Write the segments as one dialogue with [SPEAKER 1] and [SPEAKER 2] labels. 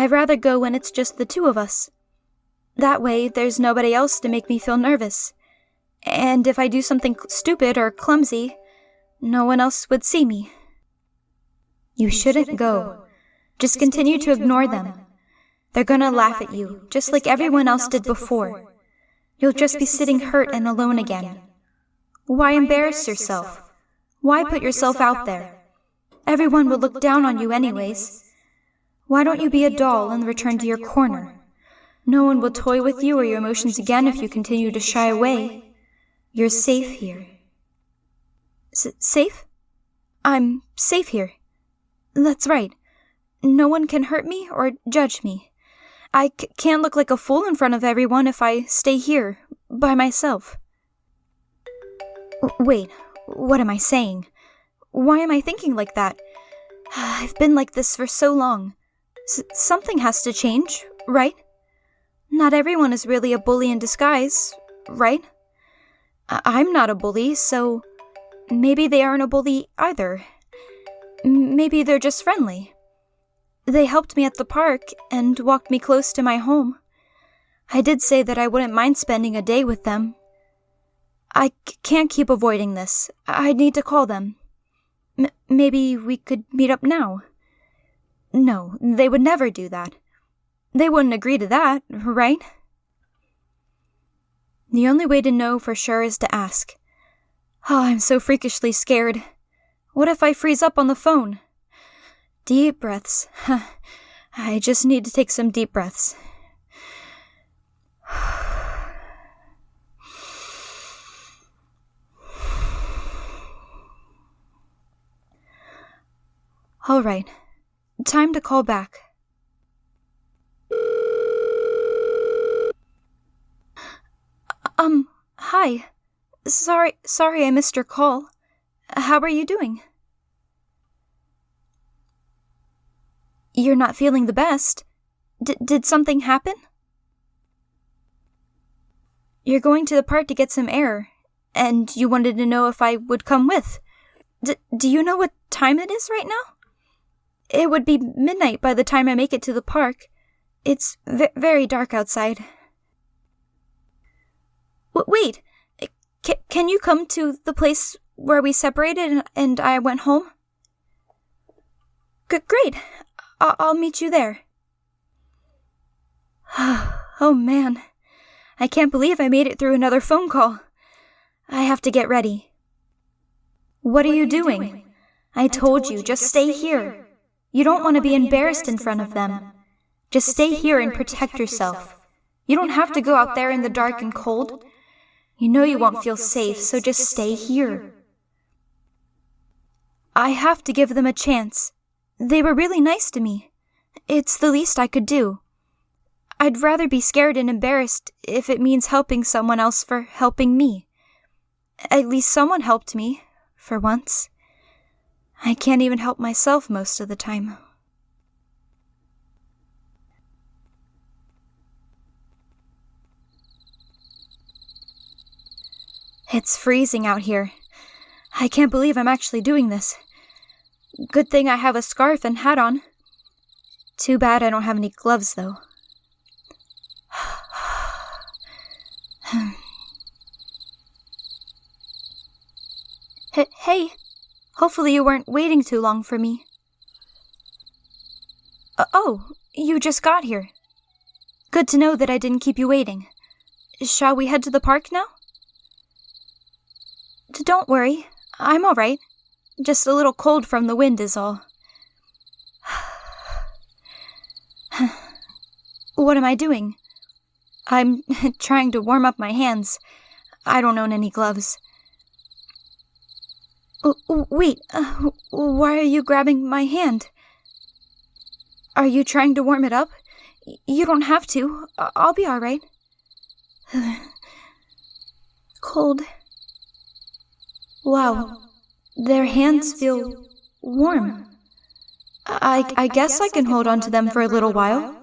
[SPEAKER 1] I'd rather go when it's just the two of us. That way, there's nobody else to make me feel nervous. And if I do something stupid or clumsy, no one else would see me.
[SPEAKER 2] You shouldn't go. Just continue to ignore them. They're gonna laugh at you, just like everyone else did before. You'll just be sitting hurt and alone again. Why embarrass yourself? Why put yourself out there? Everyone will look down on you anyways. Why don't you be a doll and return to your corner? No one will toy with you or your emotions again if you continue to shy away. You're safe here.
[SPEAKER 1] Safe? I'm safe here. That's right. No one can hurt me or judge me. I can't look like a fool in front of everyone if I stay here, by myself. Wait, what am I saying? Why am I thinking like that? I've been like this for so long. Something has to change, right? Not everyone is really a bully in disguise, right? I'm not a bully, so maybe they aren't a bully either. Maybe they're just friendly. They helped me at the park and walked me close to my home. I did say that I wouldn't mind spending a day with them. I can't keep avoiding this. I need to call them. Maybe we could meet up now. No, they would never do that. They wouldn't agree to that, right? The only way to know for sure is to ask. Oh, I'm so freakishly scared. What if I freeze up on the phone? Deep breaths. I just need to take some deep breaths. All right. Time to call back. Hi. Sorry I missed your call. How are you doing? You're not feeling the best. Did something happen? You're going to the park to get some air, and you wanted to know if I would come with. Do you know what time it is right now? It would be midnight by the time I make it to the park. It's very dark outside. Wait, can you come to the place where we separated and I went home? Great. I'll meet you there. Oh man, I can't believe I made it through another phone call. I have to get ready. What are you doing? I told you, just stay here. You don't want to be embarrassed in front of them. Just stay here and protect yourself. You don't have to go out there in the dark and cold. You know you won't feel safe, so just stay here. I have to give them a chance. They were really nice to me. It's the least I could do. I'd rather be scared and embarrassed if it means helping someone else for helping me. At least someone helped me, for once. I can't even help myself most of the time. It's freezing out here. I can't believe I'm actually doing this. Good thing I have a scarf and hat on. Too bad I don't have any gloves, though. Hey, hopefully you weren't waiting too long for me. Oh, you just got here. Good to know that I didn't keep you waiting. Shall we head to the park now? Don't worry, I'm all right. Just a little cold from the wind is all. What am I doing? I'm trying to warm up my hands. I don't own any gloves. Wait, why are you grabbing my hand? Are you trying to warm it up? You don't have to. I'll be all right. Cold. Wow, their hands feel warm. I guess I can hold on to them for a little while.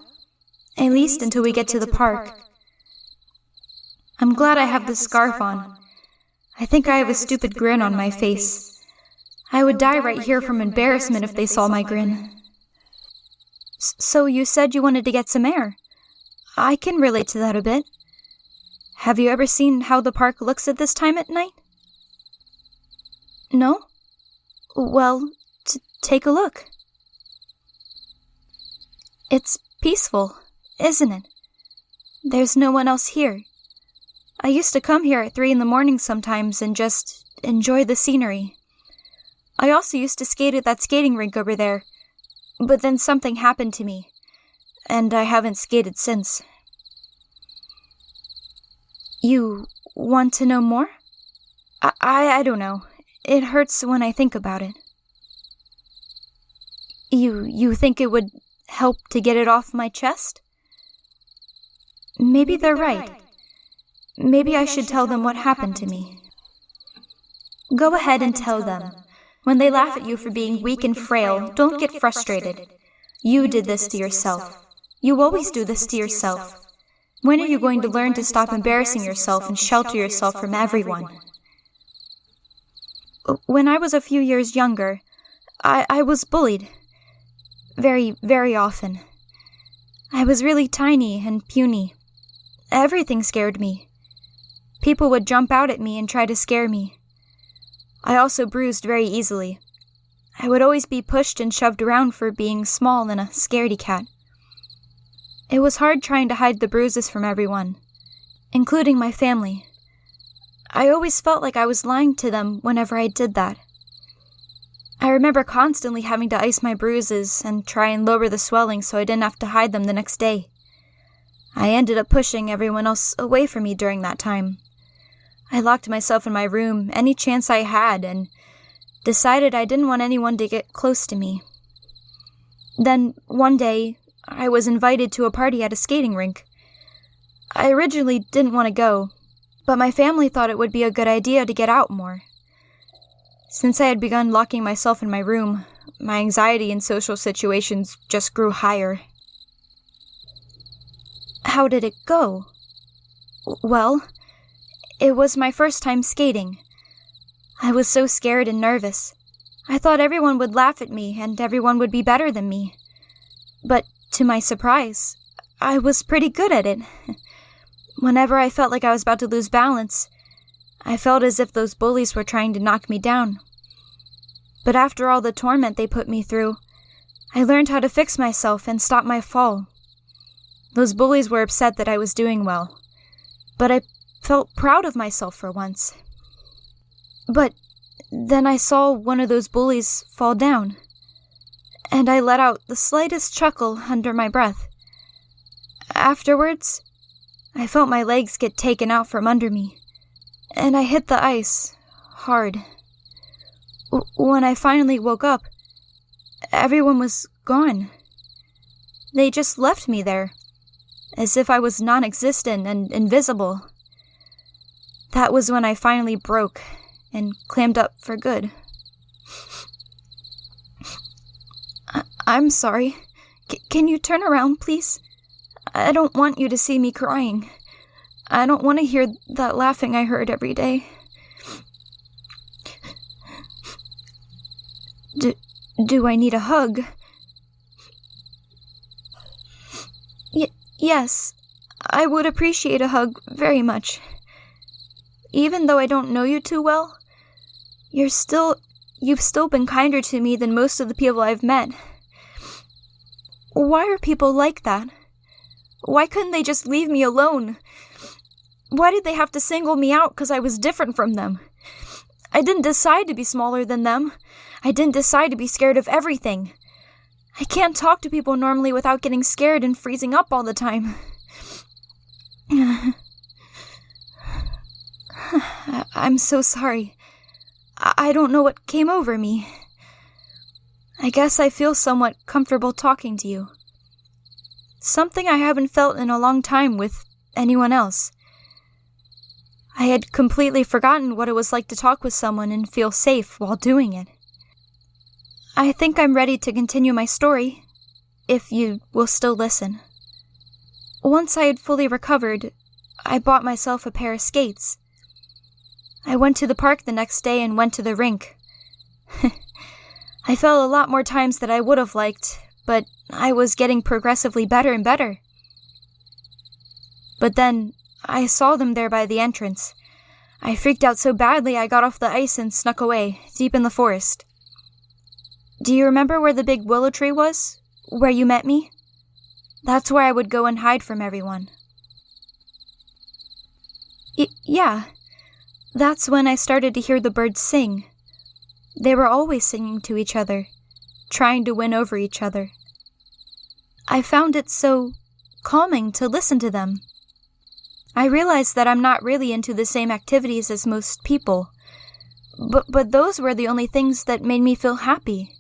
[SPEAKER 1] At least until we get to the park. I'm glad I have this scarf on. I think I have a stupid grin on my face. I would die right here from embarrassment if they saw my grin. So you said you wanted to get some air. I can relate to that a bit. Have you ever seen how the park looks at this time at night? No? Well, take a look. It's peaceful, isn't it? There's no one else here. I used to come here at 3 a.m. sometimes and just enjoy the scenery. I also used to skate at that skating rink over there, but then something happened to me, and I haven't skated since. You want to know more? I don't know. It hurts when I think about it. You think it would help to get it off my chest? Maybe they're right. Maybe I should tell them what happened to me. Go ahead and tell them. When they laugh at you for being weak and frail, don't get frustrated. You did this to yourself. You always do this to yourself. When are you going to learn to stop embarrassing yourself and shelter yourself from everyone? When I was a few years younger, I was bullied. Very, very often. I was really tiny and puny. Everything scared me. People would jump out at me and try to scare me. I also bruised very easily. I would always be pushed and shoved around for being small and a scaredy cat. It was hard trying to hide the bruises from everyone, including my family. I always felt like I was lying to them whenever I did that. I remember constantly having to ice my bruises and try and lower the swelling so I didn't have to hide them the next day. I ended up pushing everyone else away from me during that time. I locked myself in my room any chance I had and decided I didn't want anyone to get close to me. Then, one day, I was invited to a party at a skating rink. I originally didn't want to go, but my family thought it would be a good idea to get out more. Since I had begun locking myself in my room, my anxiety in social situations just grew higher. How did it go? Well, it was my first time skating. I was so scared and nervous. I thought everyone would laugh at me and everyone would be better than me. But to my surprise, I was pretty good at it. Whenever I felt like I was about to lose balance, I felt as if those bullies were trying to knock me down. But after all the torment they put me through, I learned how to fix myself and stop my fall. Those bullies were upset that I was doing well, but I felt proud of myself for once. But then I saw one of those bullies fall down, and I let out the slightest chuckle under my breath. Afterwards, I felt my legs get taken out from under me, and I hit the ice hard. When I finally woke up, everyone was gone. They just left me there, as if I was non-existent and invisible. That was when I finally broke and clammed up for good. I'm sorry. Can you turn around, please? I don't want you to see me crying. I don't want to hear that laughing I heard every day. Do I need a hug? Yes, I would appreciate a hug very much. Even though I don't know you too well, you've still been kinder to me than most of the people I've met. Why are people like that? Why couldn't they just leave me alone? Why did they have to single me out because I was different from them? I didn't decide to be smaller than them. I didn't decide to be scared of everything. I can't talk to people normally without getting scared and freezing up all the time. I'm so sorry. I don't know what came over me. I guess I feel somewhat comfortable talking to you. Something I haven't felt in a long time with anyone else. I had completely forgotten what it was like to talk with someone and feel safe while doing it. I think I'm ready to continue my story, if you will still listen. Once I had fully recovered, I bought myself a pair of skates. I went to the park the next day and went to the rink. I fell a lot more times than I would have liked, but I was getting progressively better and better. But then, I saw them there by the entrance. I freaked out so badly I got off the ice and snuck away, deep in the forest. Do you remember where the big willow tree was? Where you met me? That's where I would go and hide from everyone. Yeah. That's when I started to hear the birds sing. They were always singing to each other, trying to win over each other. I found it so calming to listen to them. I realized that I'm not really into the same activities as most people, but those were the only things that made me feel happy.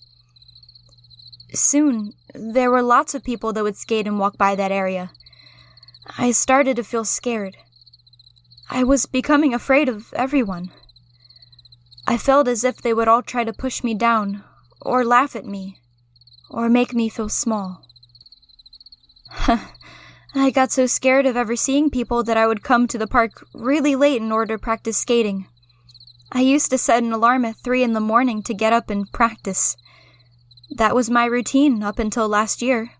[SPEAKER 1] Soon, there were lots of people that would skate and walk by that area. I started to feel scared. I was becoming afraid of everyone. I felt as if they would all try to push me down, or laugh at me, or make me feel small. I got so scared of ever seeing people that I would come to the park really late in order to practice skating. I used to set an alarm at 3 in the morning to get up and practice. That was my routine up until last year.